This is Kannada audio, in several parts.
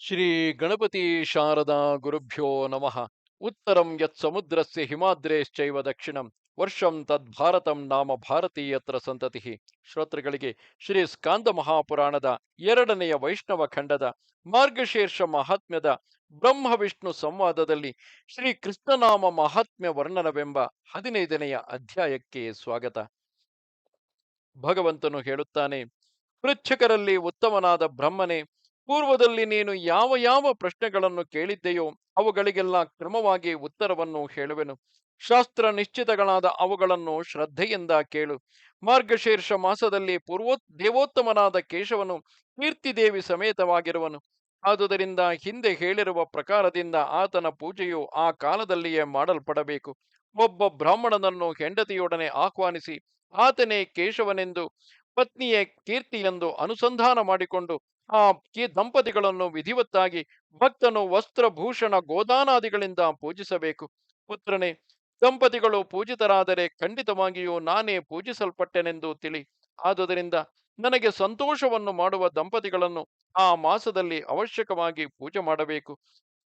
ಶ್ರೀ ಗಣಪತಿ ಶಾರದಾ ಗುರುಭ್ಯೋ ನಮಃ. ಉತ್ತರಂ ಯತ್ ಸಮುದ್ರಸ್ಯ ಹಿಮಾದ್ರೇಶ್ಚೈವ ದಕ್ಷಿಣಂ ವರ್ಷಂ ತದ್ಭಾರತಂ ನಾಮ ಭಾರತೀಯತ್ರ ಸಂತತಿ. ಶ್ರೋತೃಗಳಿಗೆ ಶ್ರೀ ಸ್ಕಾಂದ ಮಹಾಪುರಾಣದ ಎರಡನೆಯ ವೈಷ್ಣವ ಖಂಡದ ಮಾರ್ಗಶೀರ್ಷ ಮಹಾತ್ಮ್ಯದ ಬ್ರಹ್ಮ ವಿಷ್ಣು ಸಂವಾದದಲ್ಲಿ ಶ್ರೀ ಕೃಷ್ಣನಾಮ ಮಹಾತ್ಮ್ಯ ವರ್ಣನವೆಂಬ 15ನೆಯ ಅಧ್ಯಾಯಕ್ಕೆ ಸ್ವಾಗತ. ಭಗವಂತನು ಹೇಳುತ್ತಾನೆ, ಪೃಚ್ಛಕರಲ್ಲಿ ಉತ್ತಮನಾದ ಬ್ರಹ್ಮನೇ, ಪೂರ್ವದಲ್ಲಿ ನೀನು ಯಾವ ಯಾವ ಪ್ರಶ್ನೆಗಳನ್ನು ಕೇಳಿದ್ದೆಯೋ ಅವುಗಳಿಗೆಲ್ಲ ಕ್ರಮವಾಗಿ ಉತ್ತರವನ್ನು ಹೇಳುವೆನು. ಶಾಸ್ತ್ರ ನಿಶ್ಚಿತಗಳಾದ ಅವುಗಳನ್ನು ಶ್ರದ್ಧೆಯಿಂದ ಕೇಳು. ಮಾರ್ಗಶೀರ್ಷ ಮಾಸದಲ್ಲಿ ದೇವೋತ್ತಮನಾದ ಕೇಶವನು ಕೀರ್ತಿದೇವಿ ಸಮೇತವಾಗಿರುವನು. ಆದುದರಿಂದ ಹಿಂದೆ ಹೇಳಿರುವ ಪ್ರಕಾರದಿಂದ ಆತನ ಪೂಜೆಯು ಆ ಕಾಲದಲ್ಲಿಯೇ ಮಾಡಲ್ಪಡಬೇಕು. ಒಬ್ಬ ಬ್ರಾಹ್ಮಣನನ್ನು ಹೆಂಡತಿಯೊಡನೆ ಆಹ್ವಾನಿಸಿ ಆತನೇ ಕೇಶವನೆಂದು ಪತ್ನಿಯೇ ಕೀರ್ತಿಯೆಂದು ಅನುಸಂಧಾನ ಮಾಡಿಕೊಂಡು ಆ ದಂಪತಿಗಳನ್ನು ವಿಧಿವತ್ತಾಗಿ ಭಕ್ತನು ವಸ್ತ್ರಭೂಷಣ ಗೋದಾನಾದಿಗಳಿಂದ ಪೂಜಿಸಬೇಕು. ಪುತ್ರನೇ, ದಂಪತಿಗಳು ಪೂಜಿತರಾದರೆ ಖಂಡಿತವಾಗಿಯೂ ನಾನೇ ಪೂಜಿಸಲ್ಪಟ್ಟೆನೆಂದು ತಿಳಿ. ಆದುದರಿಂದ ನನಗೆ ಸಂತೋಷವನ್ನು ಮಾಡುವ ದಂಪತಿಗಳನ್ನು ಆ ಮಾಸದಲ್ಲಿ ಅವಶ್ಯಕವಾಗಿ ಪೂಜೆ ಮಾಡಬೇಕು.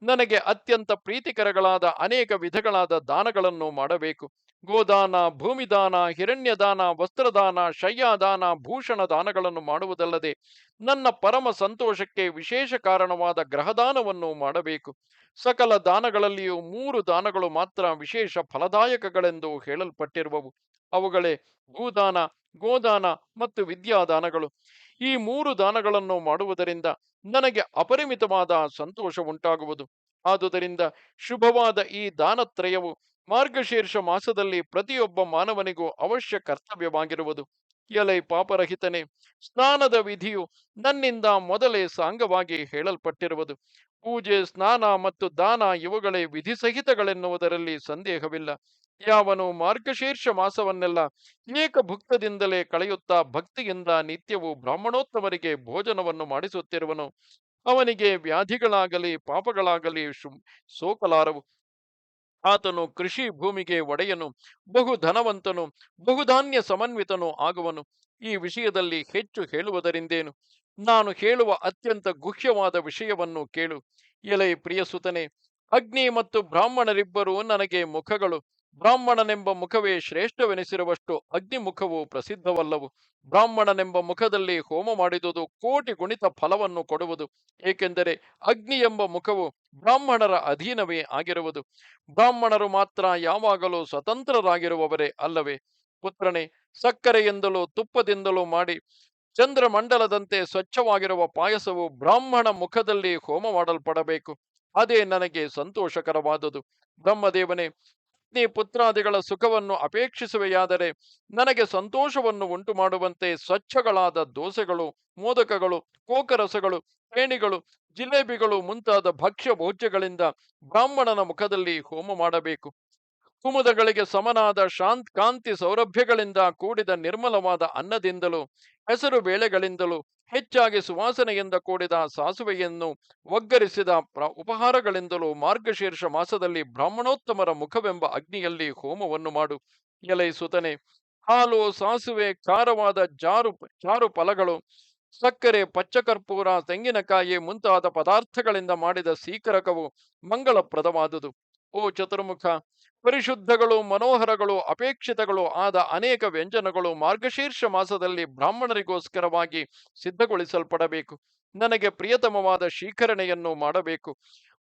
ನನಗೆ ಅತ್ಯಂತ ಪ್ರೀತಿಕರಗಳಾದ ಅನೇಕ ವಿಧಗಳಾದ ದಾನಗಳನ್ನು ಮಾಡಬೇಕು. ಗೋದಾನ, ಭೂಮಿದಾನ, ಹಿರಣ್ಯದಾನ, ವಸ್ತ್ರದಾನ, ಶಯ್ಯಾದಾನ, ಭೂಷಣ ದಾನಗಳನ್ನು ಮಾಡುವುದಲ್ಲದೆ ನನ್ನ ಪರಮ ಸಂತೋಷಕ್ಕೆ ವಿಶೇಷ ಕಾರಣವಾದ ಗ್ರಹದಾನವನ್ನು ಮಾಡಬೇಕು. ಸಕಲ ದಾನಗಳಲ್ಲಿಯೂ 3 ದಾನಗಳು ಮಾತ್ರ ವಿಶೇಷ ಫಲದಾಯಕಗಳೆಂದು ಹೇಳಲ್ಪಟ್ಟಿರುವವು. ಅವುಗಳೇ ಭೂದಾನ, ಗೋದಾನ ಮತ್ತು ವಿದ್ಯಾದಾನಗಳು. ಈ 3 ದಾನಗಳನ್ನು ಮಾಡುವುದರಿಂದ ನನಗೆ ಅಪರಿಮಿತವಾದ ಸಂತೋಷ ಉಂಟಾಗುವುದು. ಆದುದರಿಂದ ಶುಭವಾದ ಈ ದಾನತ್ರಯವು ಮಾರ್ಗಶೀರ್ಷ ಮಾಸದಲ್ಲಿ ಪ್ರತಿಯೊಬ್ಬ ಮಾನವನಿಗೂ ಅವಶ್ಯ ಕರ್ತವ್ಯವಾಗಿರುವುದು. ಎಲೈ ಪಾಪರಹಿತನೇ, ಸ್ನಾನದ ವಿಧಿಯು ನನ್ನಿಂದ ಮೊದಲೇ ಸಾಂಗವಾಗಿ ಹೇಳಲ್ಪಟ್ಟಿರುವುದು. ಪೂಜೆ, ಸ್ನಾನ ಮತ್ತು ದಾನ ಇವುಗಳೇ ವಿಧಿಸಹಿತಗಳೆನ್ನುವುದರಲ್ಲಿ ಸಂದೇಹವಿಲ್ಲ. ಯಾವನು ಮಾರ್ಗಶೀರ್ಷ ಮಾಸವನ್ನೆಲ್ಲ ಏಕಭುಕ್ತದಿಂದಲೇ ಕಳೆಯುತ್ತಾ ಭಕ್ತಿಯಿಂದ ನಿತ್ಯವೂ ಬ್ರಾಹ್ಮಣೋತ್ತಮರಿಗೆ ಭೋಜನವನ್ನು ಮಾಡಿಸುತ್ತಿರುವನು, ಅವನಿಗೆ ವ್ಯಾಧಿಗಳಾಗಲಿ ಪಾಪಗಳಾಗಲಿ ಸೋಕಲಾರವು. ಆತನು ಕೃಷಿ ಭೂಮಿಗೆ ಒಡೆಯನು, ಬಹು ಧನವಂತನು, ಬಹುಧಾನ್ಯ ಸಮನ್ವಿತನು ಆಗುವನು. ಈ ವಿಷಯದಲ್ಲಿ ಹೆಚ್ಚು ಹೇಳುವುದರಿಂದೇನು? ನಾನು ಹೇಳುವ ಅತ್ಯಂತ ಗುಹ್ಯವಾದ ವಿಷಯವನ್ನು ಕೇಳು. ಎಲೈ ಪ್ರಿಯಸುತನೆ, ಅಗ್ನಿ ಮತ್ತು ಬ್ರಾಹ್ಮಣರಿಬ್ಬರೂ ನನಗೆ ಮುಖಗಳು. ಬ್ರಾಹ್ಮಣನೆಂಬ ಮುಖವೇ ಶ್ರೇಷ್ಠವೆನಿಸಿರುವಷ್ಟು ಅಗ್ನಿಮುಖವು ಪ್ರಸಿದ್ಧವಲ್ಲವು. ಬ್ರಾಹ್ಮಣನೆಂಬ ಮುಖದಲ್ಲಿ ಹೋಮ ಮಾಡಿದುದು ಕೋಟಿ ಗುಣಿತ ಫಲವನ್ನು ಕೊಡುವುದು. ಏಕೆಂದರೆ ಅಗ್ನಿ ಎಂಬ ಮುಖವು ಬ್ರಾಹ್ಮಣರ ಅಧೀನವೇ ಆಗಿರುವುದು. ಬ್ರಾಹ್ಮಣರು ಮಾತ್ರ ಯಾವಾಗಲೂ ಸ್ವತಂತ್ರರಾಗಿರುವವರೇ ಅಲ್ಲವೇ? ಪುತ್ರನೇ, ಸಕ್ಕರೆಯಿಂದಲೂ ತುಪ್ಪದಿಂದಲೂ ಮಾಡಿ ಚಂದ್ರಮಂಡಲದಂತೆ ಸ್ವಚ್ಛವಾಗಿರುವ ಪಾಯಸವು ಬ್ರಾಹ್ಮಣ ಮುಖದಲ್ಲಿ ಹೋಮ ಮಾಡಲ್ಪಡಬೇಕು. ಅದೇ ನನಗೆ ಸಂತೋಷಕರವಾದುದು. ಬ್ರಹ್ಮದೇವನೇ, ಪತ್ನಿ ಪುತ್ರಾದಿಗಳ ಸುಖವನ್ನು ಅಪೇಕ್ಷಿಸುವೆಯಾದರೆ ನನಗೆ ಸಂತೋಷವನ್ನು ಉಂಟು ಮಾಡುವಂತೆ ಸ್ವಚ್ಛಗಳಾದ ದೋಸೆಗಳು, ಮೋದಕಗಳು, ಕೋಕರಸಗಳು, ಏಣಿಗಳು, ಜಿಲೇಬಿಗಳು ಮುಂತಾದ ಭಕ್ಷ್ಯ ಭೋಜ್ಯಗಳಿಂದ ಬ್ರಾಹ್ಮಣನ ಮುಖದಲ್ಲಿ ಹೋಮ ಮಾಡಬೇಕು. ಕುಮುದಗಳಿಗೆ ಸಮನಾದ ಕಾಂತಿ ಸೌರಭ್ಯಗಳಿಂದ ಕೂಡಿದ ನಿರ್ಮಲವಾದ ಅನ್ನದಿಂದಲೂ ಹೆಸರು ಬೇಳೆಗಳಿಂದಲೂ ಹೆಚ್ಚಾಗಿ ಸುವಾಸನೆಯಿಂದ ಕೂಡಿದ ಸಾಸುವೆಯನ್ನು ಒಗ್ಗರಿಸಿದ ಉಪಹಾರಗಳಿಂದಲೂ ಮಾರ್ಗಶೀರ್ಷ ಮಾಸದಲ್ಲಿ ಬ್ರಾಹ್ಮಣೋತ್ತಮರ ಮುಖವೆಂಬ ಅಗ್ನಿಯಲ್ಲಿ ಹೋಮವನ್ನು ಮಾಡು. ಎಲೈ ಸುತನೆ, ಹಾಲು, ಸಾಸುವೆ, ಖಾರವಾದ ಚಾರು ಫಲಗಳು, ಸಕ್ಕರೆ, ಪಚ್ಚಕರ್ಪೂರ, ತೆಂಗಿನಕಾಯಿ ಮುಂತಾದ ಪದಾರ್ಥಗಳಿಂದ ಮಾಡಿದ ಸೀಕರಕವು ಮಂಗಳಪ್ರದವಾದುದು. ಓ ಚತುರ್ಮುಖ, ಪರಿಶುದ್ಧಗಳು, ಮನೋಹರಗಳು, ಅಪೇಕ್ಷಿತಗಳು ಆದ ಅನೇಕ ವ್ಯಂಜನಗಳು ಮಾರ್ಗಶೀರ್ಷ ಮಾಸದಲ್ಲಿ ಬ್ರಾಹ್ಮಣರಿಗೋಸ್ಕರವಾಗಿ ಸಿದ್ಧಗೊಳಿಸಲ್ಪಡಬೇಕು. ನನಗೆ ಪ್ರಿಯತಮವಾದ ಶೀಕರಣೆಯನ್ನು ಮಾಡಬೇಕು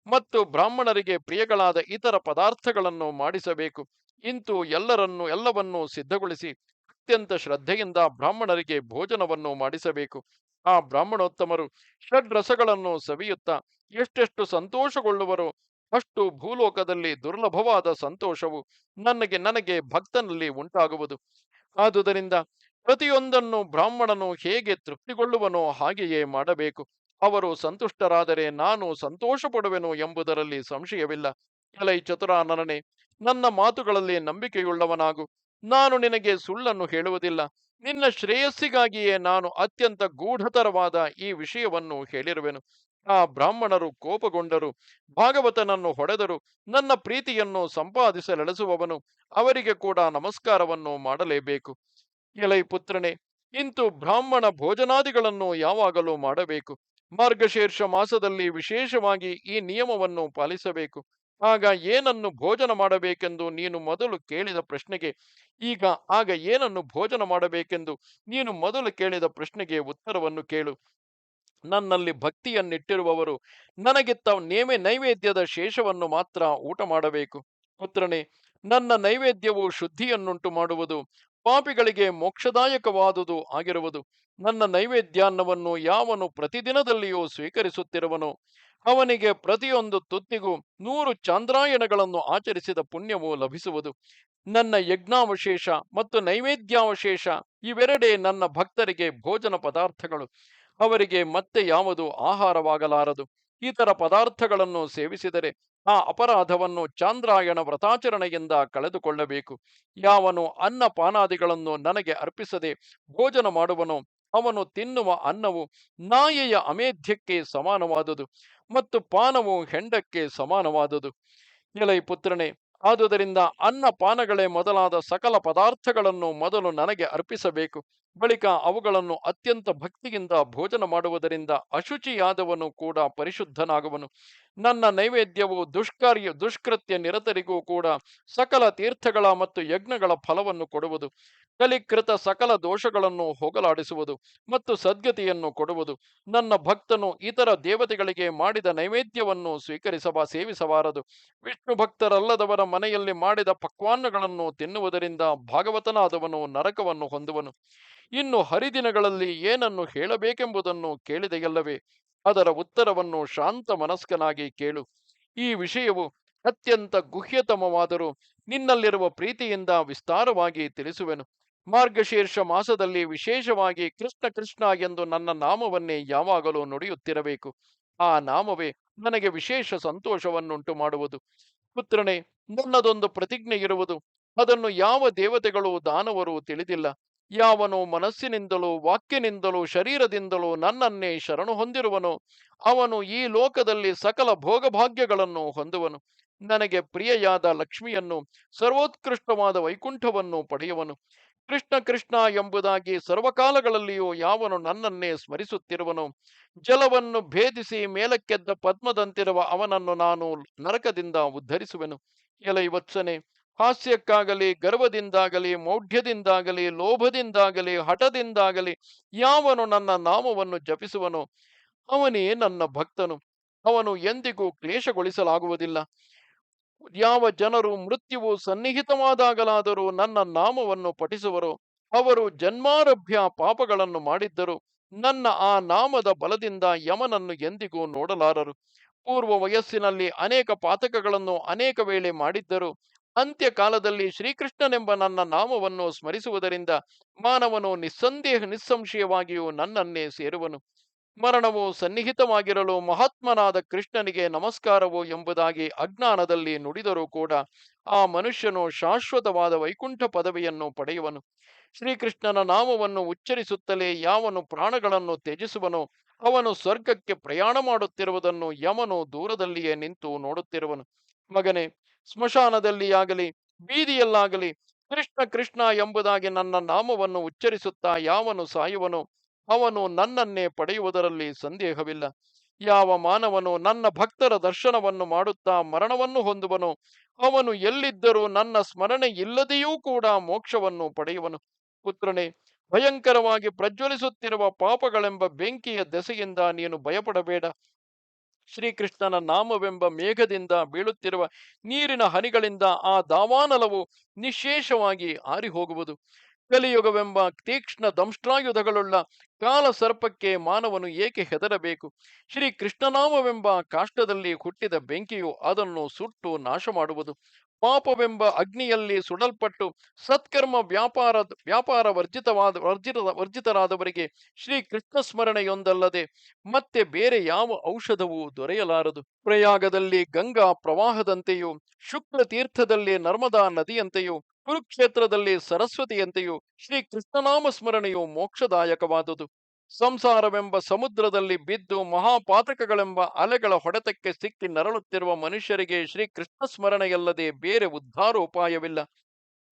ಮತ್ತು ಬ್ರಾಹ್ಮಣರಿಗೆ ಪ್ರಿಯಗಳಾದ ಇತರ ಪದಾರ್ಥಗಳನ್ನು ಮಾಡಿಸಬೇಕು. ಇಂತು ಎಲ್ಲವನ್ನೂ ಸಿದ್ಧಗೊಳಿಸಿ ಅತ್ಯಂತ ಶ್ರದ್ಧೆಯಿಂದ ಬ್ರಾಹ್ಮಣರಿಗೆ ಭೋಜನವನ್ನು ಮಾಡಿಸಬೇಕು. ಆ ಬ್ರಾಹ್ಮಣೋತ್ತಮರು ಷಡ್ರಸಗಳನ್ನು ಸವಿಯುತ್ತಾ ಎಷ್ಟೆಷ್ಟು ಸಂತೋಷಗೊಳ್ಳುವರೋ ಅಷ್ಟು ಭೂಲೋಕದಲ್ಲಿ ದುರ್ಲಭವಾದ ಸಂತೋಷವು ನನಗೆ ಭಕ್ತನಲ್ಲಿ ಉಂಟಾಗುವುದು. ಆದುದರಿಂದ ಪ್ರತಿಯೊಂದನ್ನು ಬ್ರಾಹ್ಮಣನು ಹೇಗೆ ತೃಪ್ತಿಗೊಳ್ಳುವನೋ ಹಾಗೆಯೇ ಮಾಡಬೇಕು. ಅವರು ಸಂತುಷ್ಟರಾದರೆ ನಾನು ಸಂತೋಷ ಪಡುವೆನು ಎಂಬುದರಲ್ಲಿ ಸಂಶಯವಿಲ್ಲ. ಎಲೈ ಚತುರಾನನನೇ, ನನ್ನ ಮಾತುಗಳಲ್ಲಿ ನಂಬಿಕೆಯುಳ್ಳವನಾಗು. ನಾನು ನಿನಗೆ ಸುಳ್ಳನ್ನು ಹೇಳುವುದಿಲ್ಲ. ನಿನ್ನ ಶ್ರೇಯಸ್ಸಿಗಾಗಿಯೇ ನಾನು ಅತ್ಯಂತ ಗೂಢತರವಾದ ಈ ವಿಷಯವನ್ನು ಹೇಳಿರುವೆನು. ಆ ಬ್ರಾಹ್ಮಣರು ಕೋಪಗೊಂಡರು, ಭಾಗವತನನ್ನು ಹೊಡೆದರು. ನನ್ನ ಪ್ರೀತಿಯನ್ನು ಸಂಪಾದಿಸಲೆಳೆಸುವವನು ಅವರಿಗೆ ಕೂಡ ನಮಸ್ಕಾರವನ್ನು ಮಾಡಲೇಬೇಕು. ಎಲೈ ಪುತ್ರನೇ, ಇಂತು ಬ್ರಾಹ್ಮಣ ಭೋಜನಾದಿಗಳನ್ನು ಯಾವಾಗಲೂ ಮಾಡಬೇಕು. ಮಾರ್ಗಶೀರ್ಷ ಮಾಸದಲ್ಲಿ ವಿಶೇಷವಾಗಿ ಈ ನಿಯಮವನ್ನು ಪಾಲಿಸಬೇಕು. ಆಗ ಏನನ್ನು ಭೋಜನ ಮಾಡಬೇಕೆಂದು ನೀನು ಮೊದಲು ಕೇಳಿದ ಪ್ರಶ್ನೆಗೆ ಈಗ ಆಗ ಏನನ್ನು ಭೋಜನ ಮಾಡಬೇಕೆಂದು ನೀನು ಮೊದಲು ಕೇಳಿದ ಪ್ರಶ್ನೆಗೆ ಉತ್ತರವನ್ನು ಕೇಳು. ನನ್ನಲ್ಲಿ ಭಕ್ತಿಯನ್ನಿಟ್ಟಿರುವವರು ನನಗಿತ್ತ ನೈವೇದ್ಯದ ಶೇಷವನ್ನು ಮಾತ್ರ ಊಟ ಮಾಡಬೇಕು. ಪುತ್ರನೇ, ನನ್ನ ನೈವೇದ್ಯವು ಶುದ್ಧಿಯನ್ನುಂಟು ಮಾಡುವುದು, ಪಾಪಿಗಳಿಗೆ ಮೋಕ್ಷದಾಯಕವಾದುದು ಆಗಿರುವುದು. ನನ್ನ ನೈವೇದ್ಯಾನ್ನವನ್ನು ಯಾವನು ಪ್ರತಿದಿನದಲ್ಲಿಯೂ ಸ್ವೀಕರಿಸುತ್ತಿರುವನೋ ಅವನಿಗೆ ಪ್ರತಿಯೊಂದು ತುತ್ತಿಗೂ 100 ಚಾಂದ್ರಾಯಣಗಳನ್ನು ಆಚರಿಸಿದ ಪುಣ್ಯವು ಲಭಿಸುವುದು. ನನ್ನ ಯಜ್ಞಾವಶೇಷ ಮತ್ತು ನೈವೇದ್ಯಾವಶೇಷ ಇವೆರಡೇ ನನ್ನ ಭಕ್ತರಿಗೆ ಭೋಜನ ಪದಾರ್ಥಗಳು. ಅವರಿಗೆ ಮತ್ತೆ ಯಾವುದು ಆಹಾರವಾಗಲಾರದು. ಇತರ ಪದಾರ್ಥಗಳನ್ನು ಸೇವಿಸಿದರೆ ಆ ಅಪರಾಧವನ್ನು ಚಾಂದ್ರಾಯಣ ವ್ರತಾಚರಣೆಯಿಂದ ಕಳೆದುಕೊಳ್ಳಬೇಕು. ಯಾವನು ಅನ್ನಪಾನಾದಿಗಳನ್ನು ನನಗೆ ಅರ್ಪಿಸದೆ ಭೋಜನ ಮಾಡುವನೋ ಅವನು ತಿನ್ನುವ ಅನ್ನವು ನಾಯಿಯ ಅಮೇಧ್ಯಕ್ಕೆ ಸಮಾನವಾದುದು ಮತ್ತು ಪಾನವು ಹೆಂಡಕ್ಕೆ ಸಮಾನವಾದುದು. ಎಲೈ ಪುತ್ರನೇ, ಆದುದರಿಂದ ಅನ್ನಪಾನಗಳೇ ಮೊದಲಾದ ಸಕಲ ಪದಾರ್ಥಗಳನ್ನು ಮೊದಲು ನನಗೆ ಅರ್ಪಿಸಬೇಕು. ಬಳಿಕ ಅವುಗಳನ್ನು ಅತ್ಯಂತ ಭಕ್ತಿಯಿಂದ ಭೋಜನ ಮಾಡುವುದರಿಂದ ಅಶುಚಿಯಾದವನು ಕೂಡ ಪರಿಶುದ್ಧನಾಗುವನು. ನನ್ನ ನೈವೇದ್ಯವು ದುಷ್ಕೃತ್ಯ ನಿರತರಿಗೂ ಕೂಡ ಸಕಲ ತೀರ್ಥಗಳ ಮತ್ತು ಯಜ್ಞಗಳ ಫಲವನ್ನು ಕೊಡುವುದು. ಕಲಿಕೃತ ಸಕಲ ದೋಷಗಳನ್ನು ಹೋಗಲಾಡಿಸುವುದು ಮತ್ತು ಸದ್ಗತಿಯನ್ನು ಕೊಡುವುದು. ನನ್ನ ಭಕ್ತನು ಇತರ ದೇವತೆಗಳಿಗೆ ಮಾಡಿದ ನೈವೇದ್ಯವನ್ನು ಸೇವಿಸಬಾರದು. ವಿಷ್ಣು ಭಕ್ತರಲ್ಲದವರ ಮನೆಯಲ್ಲಿ ಮಾಡಿದ ಪಕ್ವಾನ್ನಗಳನ್ನು ತಿನ್ನುವುದರಿಂದ ಭಾಗವತನಾದವನು ನರಕವನ್ನು ಹೊಂದುವನು. ಇನ್ನು ಹರಿದಿನಗಳಲ್ಲಿ ಏನನ್ನು ಹೇಳಬೇಕೆಂಬುದನ್ನು ಕೇಳಿದೆಯಲ್ಲವೇ? ಅದರ ಉತ್ತರವನ್ನು ಶಾಂತ ಮನಸ್ಕನಾಗಿ ಕೇಳು. ಈ ವಿಷಯವು ಅತ್ಯಂತ ಗುಹ್ಯತಮವಾದರೂ ನಿನ್ನಲ್ಲಿರುವ ಪ್ರೀತಿಯಿಂದ ವಿಸ್ತಾರವಾಗಿ ತಿಳಿಸುವೆನು. ಮಾರ್ಗಶೀರ್ಷ ಮಾಸದಲ್ಲಿ ವಿಶೇಷವಾಗಿ ಕೃಷ್ಣ ಕೃಷ್ಣ ಎಂದು ನನ್ನ ನಾಮವನ್ನೇ ಯಾವಾಗಲೂ ನುಡಿಯುತ್ತಿರಬೇಕು. ಆ ನಾಮವೇ ನನಗೆ ವಿಶೇಷ ಸಂತೋಷವನ್ನುಂಟು ಮಾಡುವುದು. ಪುತ್ರನೇ, ನನ್ನದೊಂದು ಪ್ರತಿಜ್ಞೆ ಇರುವುದು. ಅದನ್ನು ಯಾವ ದೇವತೆಗಳು ದಾನವರು ತಿಳಿದಿಲ್ಲ. ಯಾವನು ಮನಸ್ಸಿನಿಂದಲೂ ವಾಕ್ಯನಿಂದಲೂ ಶರೀರದಿಂದಲೂ ನನ್ನನ್ನೇ ಶರಣು ಹೊಂದಿರುವನೋ ಅವನು ಈ ಲೋಕದಲ್ಲಿ ಸಕಲ ಭೋಗಭಾಗ್ಯಗಳನ್ನು ಹೊಂದುವನು. ನನಗೆ ಪ್ರಿಯೆಯಾದ ಲಕ್ಷ್ಮಿಯನ್ನು, ಸರ್ವೋತ್ಕೃಷ್ಟವಾದ ವೈಕುಂಠವನ್ನು ಪಡೆಯುವನು. ಕೃಷ್ಣ ಕೃಷ್ಣ ಎಂಬುದಾಗಿ ಸರ್ವಕಾಲಗಳಲ್ಲಿಯೂ ಯಾವನು ನನ್ನನ್ನೇ ಸ್ಮರಿಸುತ್ತಿರುವನೋ ಜಲವನ್ನು ಭೇದಿಸಿ ಮೇಲಕ್ಕೆದ್ದ ಪದ್ಮದಂತಿರುವ ಅವನನ್ನು ನಾನು ನರಕದಿಂದ ಉದ್ಧರಿಸುವೆನು. ಎಲೈ ವತ್ಸನೆ, ಹಾಸ್ಯಕ್ಕಾಗಲಿ ಗರ್ವದಿಂದಾಗಲಿ ಮೌಢ್ಯದಿಂದಾಗಲಿ ಲೋಭದಿಂದಾಗಲಿ ಹಠದಿಂದಾಗಲಿ ಯಾವನು ನನ್ನ ನಾಮವನ್ನು ಜಪಿಸುವನೋ ಅವನೇ ನನ್ನ ಭಕ್ತನು. ಅವನು ಎಂದಿಗೂ ಕ್ಲೇಶಗೊಳಿಸಲಾಗುವುದಿಲ್ಲ. ಯಾವ ಜನರು ಮೃತ್ಯುವು ಸನ್ನಿಹಿತವಾದಾಗಲಾದರೂ ನನ್ನ ನಾಮವನ್ನು ಪಠಿಸುವರೋ ಅವರು ಜನ್ಮಾರಭ್ಯ ಪಾಪಗಳನ್ನು ಮಾಡಿದ್ದರು ನನ್ನ ಆ ನಾಮದ ಬಲದಿಂದ ಯಮನನ್ನು ಎಂದಿಗೂ ನೋಡಲಾರರು. ಪೂರ್ವ ವಯಸ್ಸಿನಲ್ಲಿ ಅನೇಕ ಪಾತಕಗಳನ್ನು ಅನೇಕ ವೇಳೆ ಮಾಡಿದ್ದರು ಅಂತ್ಯಕಾಲದಲ್ಲಿ ಶ್ರೀಕೃಷ್ಣನೆಂಬ ನನ್ನ ನಾಮವನ್ನು ಸ್ಮರಿಸುವುದರಿಂದ ಮಾನವನು ನಿಸ್ಸಂಶಯವಾಗಿಯೂ ನನ್ನನ್ನೇ ಸೇರುವನು. ಮರಣವು ಸನ್ನಿಹಿತವಾಗಿರಲು ಮಹಾತ್ಮನಾದ ಕೃಷ್ಣನಿಗೆ ನಮಸ್ಕಾರವು ಎಂಬುದಾಗಿ ಅಜ್ಞಾನದಲ್ಲಿ ನುಡಿದರೂ ಕೂಡ ಆ ಮನುಷ್ಯನು ಶಾಶ್ವತವಾದ ವೈಕುಂಠ ಪದವಿಯನ್ನು ಪಡೆಯುವನು. ಶ್ರೀಕೃಷ್ಣನ ನಾಮವನ್ನು ಉಚ್ಚರಿಸುತ್ತಲೇ ಯಾವನು ಪ್ರಾಣಗಳನ್ನು ತ್ಯಜಿಸುವನೋ ಅವನು ಸ್ವರ್ಗಕ್ಕೆ ಪ್ರಯಾಣ ಮಾಡುತ್ತಿರುವುದನ್ನು ಯಮನು ದೂರದಲ್ಲಿಯೇ ನಿಂತು ನೋಡುತ್ತಿರುವನು. ಮಗನೇ, ಸ್ಮಶಾನದಲ್ಲಿಯಾಗಲಿ ಬೀದಿಯಲ್ಲಾಗಲಿ ಕೃಷ್ಣ ಕೃಷ್ಣ ಎಂಬುದಾಗಿ ನನ್ನ ನಾಮವನ್ನು ಉಚ್ಚರಿಸುತ್ತಾ ಯಾವನು ಸಾಯುವನೋ ಅವನು ನನ್ನನ್ನೇ ಪಡೆಯುವುದರಲ್ಲಿ ಸಂದೇಹವಿಲ್ಲ. ಯಾವ ಮಾನವನು ನನ್ನ ಭಕ್ತರ ದರ್ಶನವನ್ನು ಮಾಡುತ್ತಾ ಮರಣವನ್ನು ಹೊಂದುವನೋ ಅವನು ಎಲ್ಲಿದ್ದರೂ ನನ್ನ ಸ್ಮರಣೆ ಇಲ್ಲದೆಯೂ ಕೂಡ ಮೋಕ್ಷವನ್ನು ಪಡೆಯುವನು. ಪುತ್ರನೇ, ಭಯಂಕರವಾಗಿ ಪ್ರಜ್ವಲಿಸುತ್ತಿರುವ ಪಾಪಗಳೆಂಬ ಬೆಂಕಿಯ ದೆಸೆಯಿಂದ ನೀನು ಭಯಪಡಬೇಡ. ಶ್ರೀಕೃಷ್ಣನ ನಾಮವೆಂಬ ಮೇಘದಿಂದ ಬೀಳುತ್ತಿರುವ ನೀರಿನ ಹನಿಗಳಿಂದ ಆ ದಾವಾನಲವು ನಿಶೇಷವಾಗಿ ಆರಿ ಹೋಗುವುದು. ಕಲಿಯುಗವೆಂಬ ತೀಕ್ಷ್ಣ ದಂಷ್ಟ್ರಾಯುಧಗಳುಳ್ಳ ಕಾಲ ಸರ್ಪಕ್ಕೆ ಮಾನವನು ಏಕೆ ಹೆದರಬೇಕು? ಶ್ರೀ ಕೃಷ್ಣನಾಮವೆಂಬ ಕಾಷ್ಟದಲ್ಲಿ ಹುಟ್ಟಿದ ಬೆಂಕಿಯು ಅದನ್ನು ಸುಟ್ಟು ನಾಶ ಮಾಡುವುದು. ಪಾಪವೆಂಬ ಅಗ್ನಿಯಲ್ಲಿ ಸುಡಲ್ಪಟ್ಟು ಸತ್ಕರ್ಮ ವ್ಯಾಪಾರ ವರ್ಜಿತರಾದವರಿಗೆ ಶ್ರೀ ಕೃಷ್ಣ ಸ್ಮರಣೆಯೊಂದಲ್ಲದೆ ಮತ್ತೆ ಬೇರೆ ಯಾವ ಔಷಧವೂ ದೊರೆಯಲಾರದು. ಪ್ರಯಾಗದಲ್ಲಿ ಗಂಗಾ ಪ್ರವಾಹದಂತೆಯೂ ಶುಕ್ಲ ತೀರ್ಥದಲ್ಲಿ ನರ್ಮದಾ ನದಿಯಂತೆಯೂ ಕುರುಕ್ಷೇತ್ರದಲ್ಲಿ ಸರಸ್ವತಿಯಂತೆಯೂ ಶ್ರೀ ಕೃಷ್ಣನಾಮ ಸ್ಮರಣೆಯು ಮೋಕ್ಷದಾಯಕವಾದುದು. ಸಂಸಾರವೆಂಬ ಸಮುದ್ರದಲ್ಲಿ ಬಿದ್ದು ಮಹಾಪಾತಕಗಳೆಂಬ ಅಲೆಗಳ ಹೊಡೆತಕ್ಕೆ ಸಿಕ್ಕಿ ನರಳುತ್ತಿರುವ ಮನುಷ್ಯರಿಗೆ ಶ್ರೀ ಕೃಷ್ಣ ಸ್ಮರಣೆಯಲ್ಲದೆ ಬೇರೆ ಉದ್ಧಾರೋಪಾಯವಿಲ್ಲ.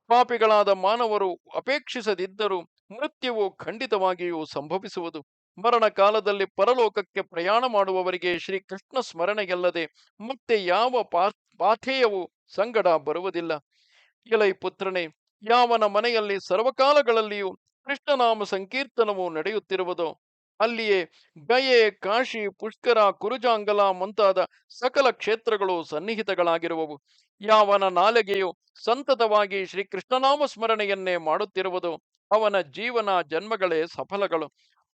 ಪಾಪಿಗಳಾದ ಮಾನವರು ಅಪೇಕ್ಷಿಸದಿದ್ದರೂ ಮೃತ್ಯುವು ಖಂಡಿತವಾಗಿಯೂ ಸಂಭವಿಸುವುದು. ಮರಣ ಕಾಲದಲ್ಲಿ ಪರಲೋಕಕ್ಕೆ ಪ್ರಯಾಣ ಮಾಡುವವರಿಗೆ ಶ್ರೀಕೃಷ್ಣ ಸ್ಮರಣೆಯಲ್ಲದೆ ಮತ್ತೆ ಯಾವ ಪಾಥೇಯವೂ ಸಂಗಡ ಬರುವುದಿಲ್ಲ. ಎಲೈ ಪುತ್ರನೇ, ಯಾವನ ಮನೆಯಲ್ಲಿ ಸರ್ವಕಾಲಗಳಲ್ಲಿಯೂ ಕೃಷ್ಣನಾಮ ಸಂಕೀರ್ತನವು ನಡೆಯುತ್ತಿರುವುದೋ ಅಲ್ಲಿಯೇ ಗಯೆ, ಕಾಶಿ, ಪುಷ್ಕರ, ಕುರುಜಾಂಗಲ ಮುಂತಾದ ಸಕಲ ಕ್ಷೇತ್ರಗಳು ಸನ್ನಿಹಿತಗಳಾಗಿರುವವು. ಯಾವನ ನಾಲಿಗೆಯು ಸಂತತವಾಗಿ ಶ್ರೀಕೃಷ್ಣನಾಮ ಸ್ಮರಣೆಯನ್ನೇ ಮಾಡುತ್ತಿರುವುದೋ ಅವನ ಜೀವನ ಜನ್ಮಗಳೇ ಸಫಲಗಳು,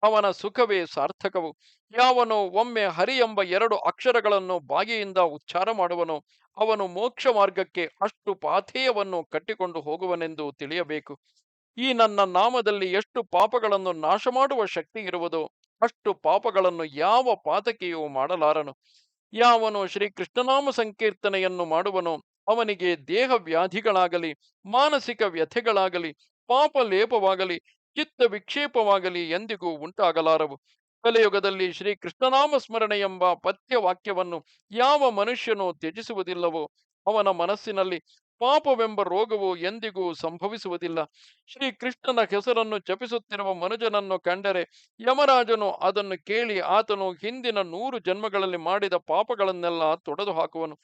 ಅವನ ಸುಖವೇ ಸಾರ್ಥಕವು. ಯಾವನು ಒಮ್ಮೆ ಹರಿ ಎಂಬ 2 ಅಕ್ಷರಗಳನ್ನು ಬಾಯಿಯಿಂದ ಉಚ್ಚಾರ ಮಾಡುವನೋ ಅವನು ಮೋಕ್ಷ ಮಾರ್ಗಕ್ಕೆ ಅಷ್ಟು ಪಾಥೇಯವನ್ನು ಕಟ್ಟಿಕೊಂಡು ಹೋಗುವನೆಂದು ತಿಳಿಯಬೇಕು. ಈ ನನ್ನ ನಾಮದಲ್ಲಿ ಎಷ್ಟು ಪಾಪಗಳನ್ನು ನಾಶ ಮಾಡುವ ಶಕ್ತಿ ಇರುವುದೋ ಅಷ್ಟು ಪಾಪಗಳನ್ನು ಯಾವ ಪಾತಕಿಯೂ ಮಾಡಲಾರನು. ಯಾವನು ಶ್ರೀಕೃಷ್ಣನಾಮ ಸಂಕೀರ್ತನೆಯನ್ನು ಮಾಡುವನೋ ಅವನಿಗೆ ದೇಹ ವ್ಯಾಧಿಗಳಾಗಲಿ, ಮಾನಸಿಕ ವ್ಯಥೆಗಳಾಗಲಿ, ಪಾಪ ಲೇಪವಾಗಲಿ, ಚಿತ್ತ ವಿಕ್ಷೇಪವಾಗಲಿ ಎಂದಿಗೂ ಉಂಟಾಗಲಾರವು. ಕಲಿಯುಗದಲ್ಲಿ ಶ್ರೀಕೃಷ್ಣನಾಮ ಸ್ಮರಣೆ ಎಂಬ ಪಥ್ಯವಾಕ್ಯವನ್ನು ಯಾವ ಮನುಷ್ಯನು ತ್ಯಜಿಸುವುದಿಲ್ಲವೋ ಅವನ ಮನಸ್ಸಿನಲ್ಲಿ ಪಾಪವೆಂಬ ರೋಗವು ಎಂದಿಗೂ ಸಂಭವಿಸುವುದಿಲ್ಲ. ಶ್ರೀಕೃಷ್ಣನ ಹೆಸರನ್ನು ಜಪಿಸುತ್ತಿರುವ ಮನುಜನನ್ನು ಕಂಡರೆ ಯಮರಾಜನು ಅದನ್ನು ಕೇಳಿ ಆತನು ಹಿಂದಿನ 100 ಜನ್ಮಗಳಲ್ಲಿ ಮಾಡಿದ ಪಾಪಗಳನ್ನೆಲ್ಲ ತೊಡೆದು ಹಾಕುವನು.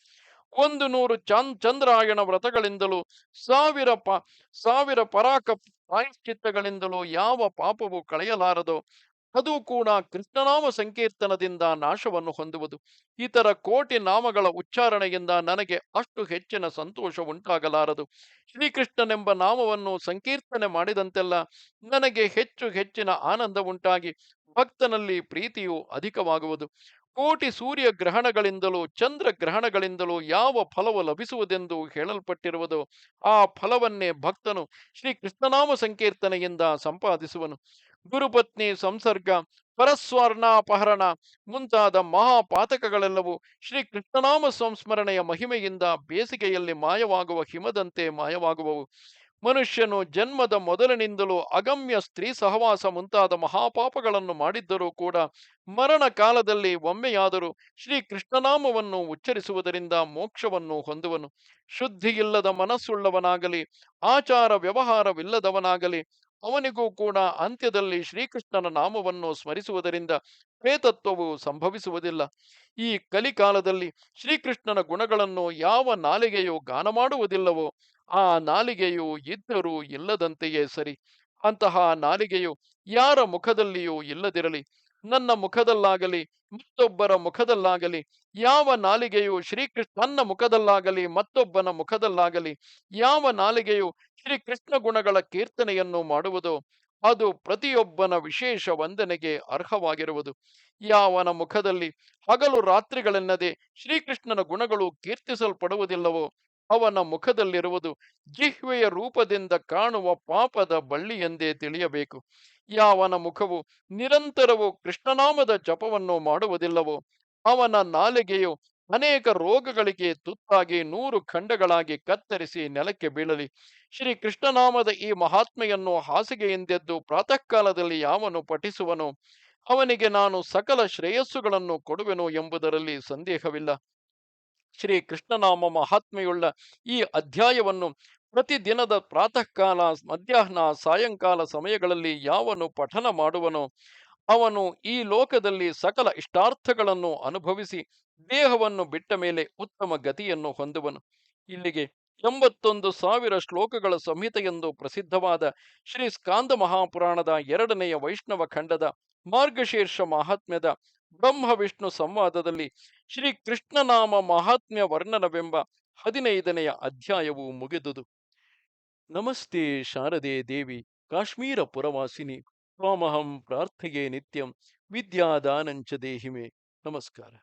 100 ಚಂದ್ರಾಯಣ ವ್ರತಗಳಿಂದಲೂ ಸಾವಿರ ಪರಾಕ ಪ್ರಾಯಶ್ಚಿತ್ತಗಳಿಂದಲೂ ಯಾವ ಪಾಪವು ಕಳೆಯಲಾರದೋ ಅದು ಕೂಡ ಕೃಷ್ಣನಾಮ ಸಂಕೀರ್ತನದಿಂದ ನಾಶವನ್ನು ಹೊಂದುವುದು. ಇತರ ಕೋಟಿ ನಾಮಗಳ ಉಚ್ಚಾರಣೆಯಿಂದ ನನಗೆ ಅಷ್ಟು ಹೆಚ್ಚಿನ ಸಂತೋಷ ಉಂಟಾಗಲಾರದು. ಶ್ರೀಕೃಷ್ಣನೆಂಬ ನಾಮವನ್ನು ಸಂಕೀರ್ತನೆ ಮಾಡಿದಂತೆಲ್ಲ ನನಗೆ ಹೆಚ್ಚು ಹೆಚ್ಚಿನ ಆನಂದ ಉಂಟಾಗಿ ಭಕ್ತನಲ್ಲಿ ಪ್ರೀತಿಯು ಅಧಿಕವಾಗುವುದು. ಕೋಟಿ ಸೂರ್ಯ ಗ್ರಹಣಗಳಿಂದಲೂ ಚಂದ್ರ ಗ್ರಹಣಗಳಿಂದಲೂ ಯಾವ ಫಲವು ಲಭಿಸುವುದೆಂದು ಹೇಳಲ್ಪಟ್ಟಿರುವುದೋ ಆ ಫಲವನ್ನೇ ಭಕ್ತನು ಶ್ರೀಕೃಷ್ಣನಾಮ ಸಂಕೀರ್ತನೆಯಿಂದ ಸಂಪಾದಿಸುವನು. ಗುರುಪತ್ನಿ ಸಂಸರ್ಗ, ಪರಸ್ವರ್ಣಾಪಹರಣ ಮುಂತಾದ ಮಹಾಪಾತಕಗಳೆಲ್ಲವೂ ಶ್ರೀಕೃಷ್ಣನಾಮ ಸಂಸ್ಮರಣೆಯ ಮಹಿಮೆಯಿಂದ ಬೇಸಿಗೆಯಲ್ಲಿ ಮಾಯವಾಗುವ ಹಿಮದಂತೆ ಮಾಯವಾಗುವವು. ಮನುಷ್ಯನು ಜನ್ಮದ ಮೊದಲಿನಿಂದಲೂ ಅಗಮ್ಯ ಸ್ತ್ರೀ ಸಹವಾಸ ಮುಂತಾದ ಮಹಾಪಾಪಗಳನ್ನು ಮಾಡಿದ್ದರೂ ಕೂಡ ಮರಣ ಕಾಲದಲ್ಲಿ ಒಮ್ಮೆಯಾದರೂ ಶ್ರೀಕೃಷ್ಣನಾಮವನ್ನು ಉಚ್ಚರಿಸುವುದರಿಂದ ಮೋಕ್ಷವನ್ನು ಹೊಂದುವನು. ಶುದ್ಧಿಯಿಲ್ಲದ ಮನಸ್ಸುಳ್ಳವನಾಗಲಿ, ಆಚಾರ ವ್ಯವಹಾರವಿಲ್ಲದವನಾಗಲಿ ಅವನಿಗೂ ಕೂಡ ಅಂತ್ಯದಲ್ಲಿ ಶ್ರೀಕೃಷ್ಣನ ನಾಮವನ್ನು ಸ್ಮರಿಸುವುದರಿಂದ ಪ್ರೇತತ್ವವು ಸಂಭವಿಸುವುದಿಲ್ಲ. ಈ ಕಲಿಕಾಲದಲ್ಲಿ ಶ್ರೀಕೃಷ್ಣನ ಗುಣಗಳನ್ನು ಯಾವ ನಾಲಿಗೆಯು ಗಾನ ಮಾಡುವುದಿಲ್ಲವೋ ಆ ನಾಲಿಗೆಯು ಇದ್ದರೂ ಇಲ್ಲದಂತೆಯೇ ಸರಿ. ಅಂತಹ ನಾಲಿಗೆಯು ಯಾರ ಮುಖದಲ್ಲಿಯೂ ಇಲ್ಲದಿರಲಿ. ನನ್ನ ಮುಖದಲ್ಲಾಗಲಿ ಮತ್ತೊಬ್ಬರ ಮುಖದಲ್ಲಾಗಲಿ ಯಾವ ನಾಲಿಗೆಯು ನನ್ನ ಮುಖದಲ್ಲಾಗಲಿ ಮತ್ತೊಬ್ಬನ ಮುಖದಲ್ಲಾಗಲಿ ಯಾವ ನಾಲಿಗೆಯು ಶ್ರೀಕೃಷ್ಣ ಗುಣಗಳ ಕೀರ್ತನೆಯನ್ನು ಮಾಡುವುದೋ ಅದು ಪ್ರತಿಯೊಬ್ಬನ ವಿಶೇಷ ವಂದನೆಗೆ ಅರ್ಹವಾಗಿರುವುದು. ಯಾವನ ಮುಖದಲ್ಲಿ ಹಗಲು ರಾತ್ರಿಗಳೆನ್ನದೆ ಶ್ರೀಕೃಷ್ಣನ ಗುಣಗಳು ಕೀರ್ತಿಸಲ್ಪಡುವುದಿಲ್ಲವೋ ಅವನ ಮುಖದಲ್ಲಿರುವುದು ಜಿಹ್ವೆಯ ರೂಪದಿಂದ ಕಾಣುವ ಪಾಪದ ಬಳ್ಳಿ ಎಂದೇ ತಿಳಿಯಬೇಕು. ಯಾವನ ಮುಖವು ನಿರಂತರವೂ ಕೃಷ್ಣನಾಮದ ಜಪವನ್ನು ಮಾಡುವುದಿಲ್ಲವೋ ಅವನ ನಾಲಿಗೆಯು ಅನೇಕ ರೋಗಗಳಿಗೆ ತುತ್ತಾಗಿ 100 ಖಂಡಗಳಾಗಿ ಕತ್ತರಿಸಿ ನೆಲಕ್ಕೆ ಬೀಳಲಿ. ಶ್ರೀ ಕೃಷ್ಣನಾಮದ ಈ ಮಹಾತ್ಮೆಯನ್ನು ಹಾಸಿಗೆಯಿಂದೆದ್ದು ಪ್ರಾತಃ ಕಾಲದಲ್ಲಿ ಯಾವನು ಪಠಿಸುವನೋ ಅವನಿಗೆ ನಾನು ಸಕಲ ಶ್ರೇಯಸ್ಸುಗಳನ್ನು ಕೊಡುವೆನು ಎಂಬುದರಲ್ಲಿ ಸಂದೇಹವಿಲ್ಲ. ಶ್ರೀ ಕೃಷ್ಣನಾಮ ಮಹಾತ್ಮೆಯುಳ್ಳ ಈ ಅಧ್ಯಾಯವನ್ನು ಪ್ರತಿದಿನದ ಪ್ರಾತಃ ಕಾಲ, ಮಧ್ಯಾಹ್ನ, ಸಾಯಂಕಾಲ ಸಮಯಗಳಲ್ಲಿ ಯಾವನು ಪಠನ ಮಾಡುವನೋ ಅವನು ಈ ಲೋಕದಲ್ಲಿ ಸಕಲ ಇಷ್ಟಾರ್ಥಗಳನ್ನು ಅನುಭವಿಸಿ ದೇಹವನ್ನು ಬಿಟ್ಟ ಮೇಲೆ ಉತ್ತಮ ಗತಿಯನ್ನು ಹೊಂದುವನು. ಇಲ್ಲಿಗೆ 81,000 ಶ್ಲೋಕಗಳ ಸಂಹಿತೆಯೆಂದು ಪ್ರಸಿದ್ಧವಾದ ಶ್ರೀ ಸ್ಕಾಂದ ಮಹಾಪುರಾಣದ 2ನೆಯ ವೈಷ್ಣವ ಖಂಡದ ಮಾರ್ಗಶೀರ್ಷ ಮಹಾತ್ಮ್ಯದ ಬ್ರಹ್ಮ ವಿಷ್ಣು ಸಂವಾದದಲ್ಲಿ ಶ್ರೀ ಕೃಷ್ಣನಾಮ ಮಹಾತ್ಮ್ಯ ವರ್ಣನವೆಂಬ 15ನೆಯ ಅಧ್ಯಾಯವು ಮುಗಿದುದು. ನಮಸ್ತೆ ಶಾರದೆ ದೇವಿ ಕಾಶ್ಮೀರ ಪುರವಾಸಿನಿ ತ್ವಾಮಹಂ ಪ್ರಾರ್ಥೆಯೇ ನಿತ್ಯಂ ವಿದ್ಯಾದಾನಂಚ ದೇಹಿಮೆ. ನಮಸ್ಕಾರ.